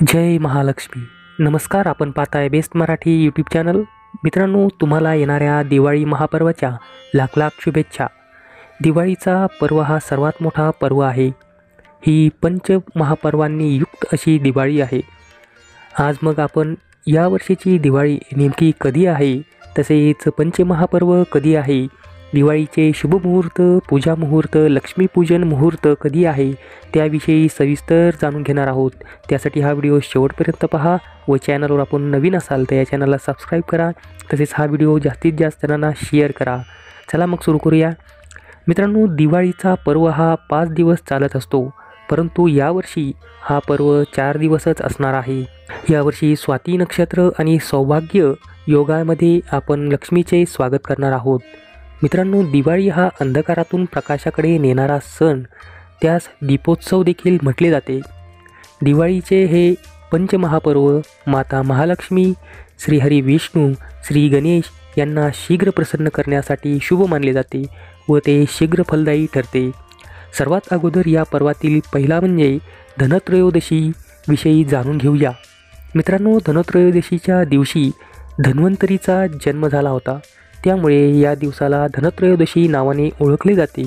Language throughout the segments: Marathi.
जय महालक्ष्मी. नमस्कार. आपण पाहताय बेस्ट मराठी यूट्यूब चॅनल. मित्रांनो, तुम्हाला येणाऱ्या दिवाळी महापर्वाच्या लाख लाख शुभेच्छा. दिवाळीचा पर्व हा सर्वात मोठा पर्व आहे. ही पंच महापर्वांनी युक्त अशी दिवाळी आहे. आज मग आपण या वर्षीची दिवाळी नेमकी कधी आहे, तसेच पंचमहापर्व कधी आहे, दिवाळीचे शुभमुहूर्त, पूजा मुहूर्त, लक्ष्मीपूजन मुहूर्त कधी आहे, त्याविषयी सविस्तर जाणून घेणार आहोत. त्यासाठी हा व्हिडिओ शेवटपर्यंत पहा व चॅनलवर आपण नवीन असाल तर या चॅनलला सबस्क्राईब करा. तसेच हा व्हिडिओ जास्तीत जास्त जणांना शेअर करा. चला मग सुरू करूया. मित्रांनो, दिवाळीचा पर्व हा 5 दिवस चालत असतो, परंतु यावर्षी हा पर्व 4 दिवसच असणार आहे. यावर्षी स्वाती नक्षत्र आणि सौभाग्य योगामध्ये आपण लक्ष्मीचे स्वागत करणार आहोत. मित्रांनो, दिवाळी हा अंधकारातून प्रकाशाकडे नेणारा सण, त्यास दीपोत्सव देखील म्हटले जाते. दिवाळीचे हे पंचमहापर्व माता महालक्ष्मी, श्रीहरी विष्णू, श्री गणेश यांना शीघ्र प्रसन्न करण्यासाठी शुभ मानले जाते व ते शीघ्र फलदायी ठरते. सर्वात अगोदर या पर्वातील पहिला म्हणजे धनत्रयोदशी विषयी जाणून घेऊया. मित्रांनो, धनत्रयोदशीच्या दिवशी धन्वंतरीचा जन्म झाला होता, त्यामुळे या दिवसाला धनत्रयोदशी नावाने ओळखले जाते.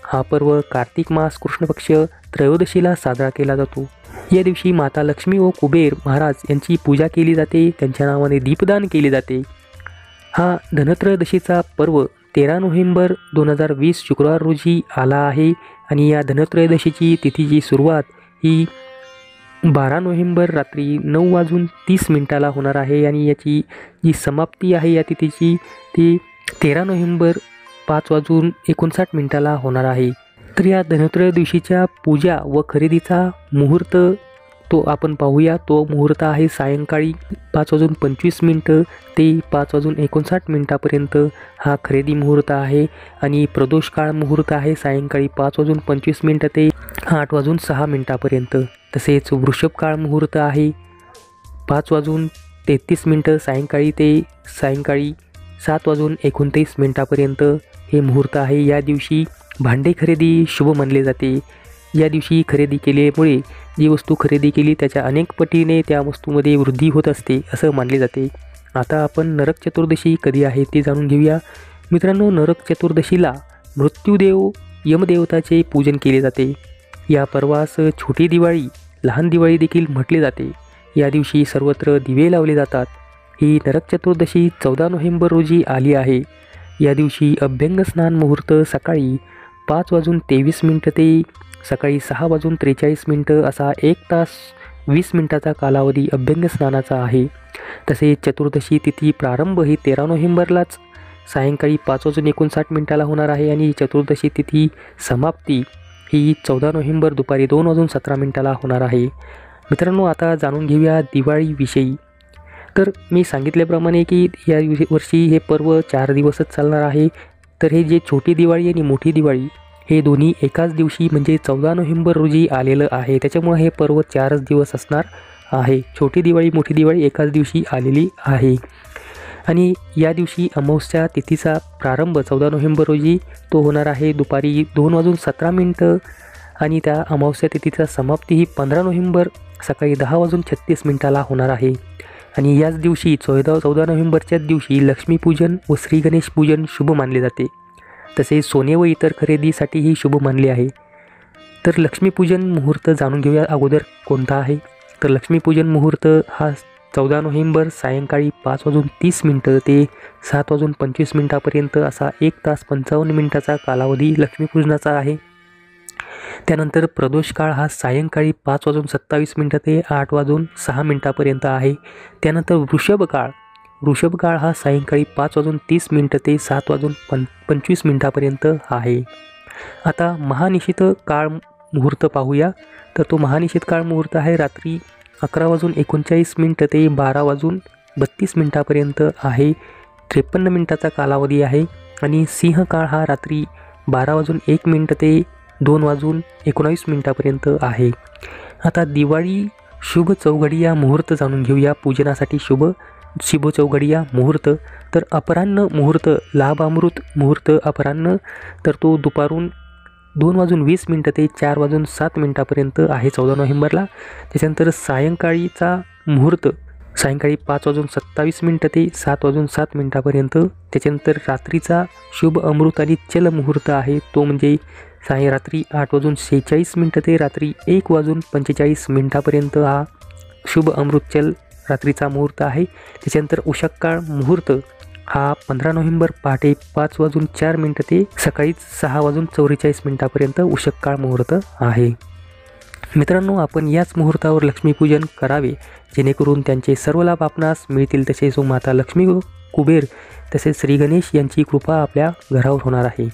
हा पर्व कार्तिक मास कृष्ण पक्ष त्रयोदशीला साजरा केला जातो. या दिवशी माता लक्ष्मी व कुबेर महाराज यांची पूजा केली जाते, त्यांच्या नावाने दीपदान केले जाते. हा धनत्रयोदशीचा पर्व 13 नोव्हेंबर 2020 शुक्रवार रोजी आला आहे आणि या धनत्रयोदशीची तिथीची सुरुवात ही 12 नोव्हेंबर रात्री 9:30 होणार आहे आणि याची जी समाप्ती आहे या तिथीची ती 13 नोव्हेंबर 5:59 होणार आहे. तर या धनत्रयोदशीच्या पूजा व खरेदीचा मुहूर्त तो आपण पाहूया. तो मुहूर्त आहे सायंकाळी 5:25 ते 5:59 हा खरेदी मुहूर्त आहे आणि प्रदोष काळ मुहूर्त आहे सायंकाळी 5:25 ते 8:06 तसेच वृषभ काळ मुहूर्त आहे 5:33 सायंकाळी ते सायंकाळी 7:29 हे मुहूर्त आहे. या दिवशी भांडे खरेदी शुभ मानले जाते. या दिवशी खरेदी केल्यामुळे जी वस्तू खरेदी केली त्याच्या अनेक पटीने त्या वस्तूमध्ये वृद्धी होत असते असं मानले जाते. आता आपण नरक चतुर्दशी कधी आहे ते जाणून घेऊया. मित्रांनो, नरक चतुर्दशीला मृत्यूदेव यमदेवताचे पूजन केले जाते. या पर्वास छोटी दिवाळी, लहान दिवाळी देखील म्हटले जाते. या दिवशी सर्वत्र दिवे लावले जातात. ही नरक चतुर्दशी 14 नोव्हेंबर रोजी आली आहे. या दिवशी अभ्यंग स्नान मुहूर्त सकाळी 5:23 ते सकाळी 6:43 असा 1 तास 20 मिनिटाचा कालावधी अभ्यंग स्नानाचा आहे. तसेच चतुर्दशी तिथी प्रारंभ ही 13 नोव्हेंबरलाच सायंकाळी 5:59 होणार आहे आणि चतुर्दशी तिथी समाप्ती ही 14 नोव्हेंबर दुपारी 2:17 होणार आहे. मित्रांनो, आता जाणून घेऊया दिवाळीविषयी. तर मी सांगितल्याप्रमाणे की या वर्षी हे पर्व 4 दिवसच चालणार आहे. तर हे जे छोटी दिवाळी आणि मोठी दिवाळी हे दोन्ही एकाच दिवशी म्हणजे 14 नोव्हेंबर रोजी आलेलं आहे. त्याच्यामुळे हे पर्व 4च दिवस असणार आहे. छोटी दिवाळी मोठी दिवाळी एकाच दिवशी आलेली आहे आणि या दिवशी अमावस्या तिथीचा प्रारंभ 14 नोव्हेंबर रोजी तो होणार आहे दुपारी 2:17 आणि त्या अमावस्या तिथीचा समाप्ती ही 15 नोव्हेंबर सकाळी 10:36 होणार आहे. आणि याच दिवशी 14 नोव्हेंबरच्याच दिवशी लक्ष्मीपूजन व श्री गणेश पूजन शुभ मानले जाते. तसेच सोने व इतर खरेदीसाठीही शुभ मानले आहे. तर लक्ष्मीपूजन मुहूर्त जाणून घेऊया अगोदर कोणता आहे. तर लक्ष्मीपूजन मुहूर्त हा 14 नोव्हेंबर सायंकाळी 5:30 ते 7:25 असा 1 तास 55 मिनिटाचा कालावधी लक्ष्मीपूजनाचा आहे. त्यानंतर प्रदोष काळ हा सायंकाळी 5:27 ते 8:06 आहे. त्यानंतर वृषभ काळ हा सायंकाळी 5:30 ते 7:25 आहे. आता महानिशित काळ मुहूर्त पाहूया. तर तो महानिशित काळ मुहूर्त आहे रात्री 11:39 ते 12:32 आहे. 53 मिनिटाचा कालावधी आहे. आणि सिंह काळ हा रात्री 12:01 ते 2:19 आहे. आता दिवाळी शुभ चौघडिया मुहूर्त जाणून घेऊया. पूजनासाठी शुभ चौघडिया मुहूर्त. तर अपराह्न मुहूर्त, लाभ अमृत मुहूर्त अपराह्न, तर तो दुपारून 2:20 ते 4:07 आहे 14 नोव्हेंबरला. त्याच्यानंतर सायंकाळीचा मुहूर्त सायंकाळी 5:27 ते 7:07 त्याच्यानंतर रात्रीचा शुभ अमृत आणि चल मुहूर्त आहे तो म्हणजे रात्री 8:46 ते रात्री 1:45 हा शुभ अमृत चल रात्रीचा मुहूर्त आहे. त्याच्यानंतर उषःकाळ मुहूर्त हा 15 नोव्हेंबर पहाटे 5:04 ते सकाळी 6:44 उषःकाळ मुहूर्त आहे. मित्रांनो, आपण याच मुहूर्तावर लक्ष्मीपूजन करावे जेणेकरून त्यांचे सर्व लाभ आपणास मिळतील. तसेच माता लक्ष्मी कुबेर तसेच श्री गणेश यांची कृपा आपल्या घरावर होणार आहे.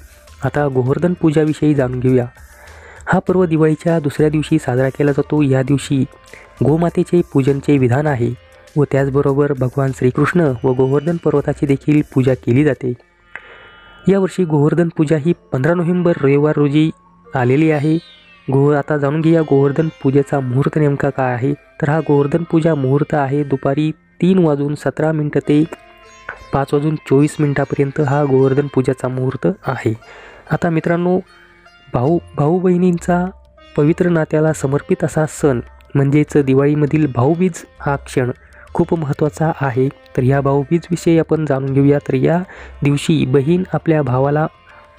आता गोवर्धन पूजाविषयी जाणून घेऊया. हा पर्व दिवाळीच्या दुसऱ्या दिवशी साजरा केला जातो. या दिवशी गोमातेचे पूजनचे विधान आहे व त्याचबरोबर भगवान श्रीकृष्ण व गोवर्धन पर्वताची देखील पूजा केली जाते. यावर्षी गोवर्धन पूजा ही 15 नोव्हेंबर रविवार रोजी आलेली आहे. आता जाणून घेऊया गोवर्धन पूजेचा मुहूर्त नेमका काय आहे. तर हा गोवर्धन पूजा मुहूर्त आहे दुपारी 3:17 ते 5:24 हा गोवर्धन पूजाचा मुहूर्त आहे. आता मित्रांनो, भाऊ बहिणींचा पवित्र नात्याला समर्पित असा सण म्हणजेच दिवाळीमधील भाऊबीज हा क्षण खूप महत्त्वाचा आहे. तर या भाऊबीजविषयी आपण जाणून घेऊया. तर या दिवशी बहीण आपल्या भावाला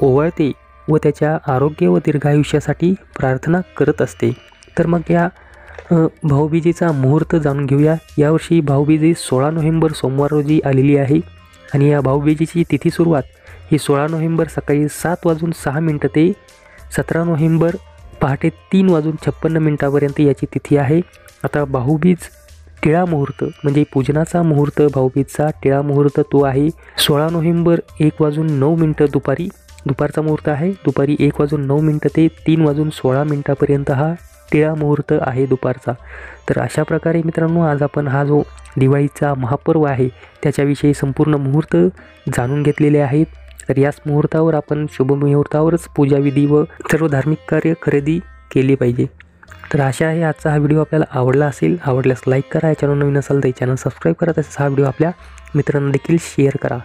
ओवाळते व त्याच्या आरोग्य व दीर्घायुष्यासाठी प्रार्थना करत असते. तर मग या भाऊबीजेचा मुहूर्त जाणून घेऊया. यावर्षी भाऊबीज 16 नोव्हेंबर सोमवार रोजी आलेली आहे आणि या भाऊबीजेची तिथी सुरुवात ही 16 नोव्हेंबर सकाळी 7:06 ते 17 नोव्हेंबर पहाटे 3:56 याची तिथी आहे. आता भाऊबीज टिळा मुहूर्त म्हणजे पूजनाचा मुहूर्त भाऊबीजचा टिळा मुहूर्त तो आहे 16 नोव्हेंबर 1:09 दुपारचा मुहूर्त आहे. दुपारी 1:09 ते 3:16 हा टिळा मुहूर्त आहे दुपारचा. तर अशा प्रकारे मित्रांनो, आज आपण हा जो दिवाळीचा महापर्व आहे त्याच्याविषयी संपूर्ण मुहूर्त जाणून घेतलेले आहेत. तर याच मुहूर्तावर आपण शुभ मुहूर्तावरच पूजाविधी व सर्व धार्मिक कार्य खरेदी केली पाहिजे. तर अशा आहे आजचा हा व्हिडिओ आपल्याला आवडला असेल. आवडल्यास लाईक करा. या चॅनल नवीन असाल तर चॅनल सबस्क्राईब करा. तसेच हा व्हिडिओ आपल्या मित्रांना देखील शेअर करा.